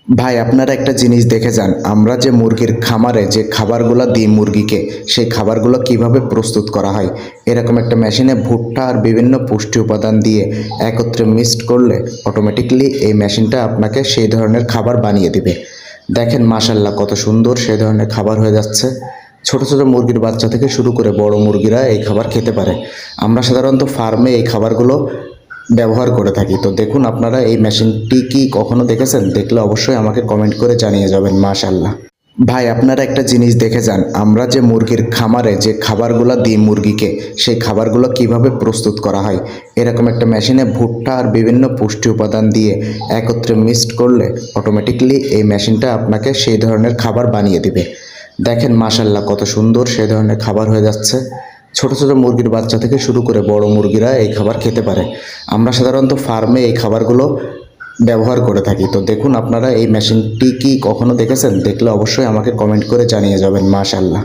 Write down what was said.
ভাই আপনারা একটা জিনিস দেখে যান, আমরা যে মুরগির খামারে যে খাবারগুলো দিই মুরগিকে, সেই খাবারগুলো কিভাবে প্রস্তুত করা হয়। এরকম একটা মেশিনে ভুট্টা আর বিভিন্ন পুষ্টি উপাদান দিয়ে একত্রে মিক্সড করলে অটোমেটিকলি এই মেশিনটা আপনাকে সেই ধরনের খাবার বানিয়ে দিবে। দেখেন মাশাল্লাহ কত সুন্দর সেই ধরনের খাবার হয়ে যাচ্ছে। ছোট ছোট মুরগির বাচ্চা থেকে শুরু করে বড় মুরগিরা এই খাবার খেতে পারে। আমরা সাধারণত ফার্মে এই খাবারগুলো ব্যবহার করে থাকি। তো দেখুন আপনারা এই মেশিনটি কি কখনো দেখেছেন? দেখলে অবশ্যই আমাকে কমেন্ট করে জানিয়ে যাবেন। মাশাল্লাহ। ভাই আপনারা একটা জিনিস দেখে যান, আমরা যে মুরগির খামারে যে খাবারগুলো দিই মুরগিকে, সেই খাবারগুলো কিভাবে প্রস্তুত করা হয়। এরকম একটা মেশিনে ভুট্টা আর বিভিন্ন পুষ্টি উপাদান দিয়ে একত্রে মিক্সড করলে অটোমেটিকলি এই মেশিনটা আপনাকে সেই ধরনের খাবার বানিয়ে দিবে। দেখেন মাশাল্লাহ কত সুন্দর সেই ধরনের খাবার হয়ে যাচ্ছে। ছোট ছোট মুরগির বাচ্চা থেকে শুরু করে বড় মুরগিরা এই খাবার খেতে পারে। আমরা সাধারণত ফার্মে এই খাবারগুলো ব্যবহার করে থাকি। তো দেখুন আপনারা এই মেশিনটি কি কখনো দেখেছেন? দেখলে অবশ্যই আমাকে কমেন্ট করে জানিয়ে যাবেন। মাশাল্লাহ।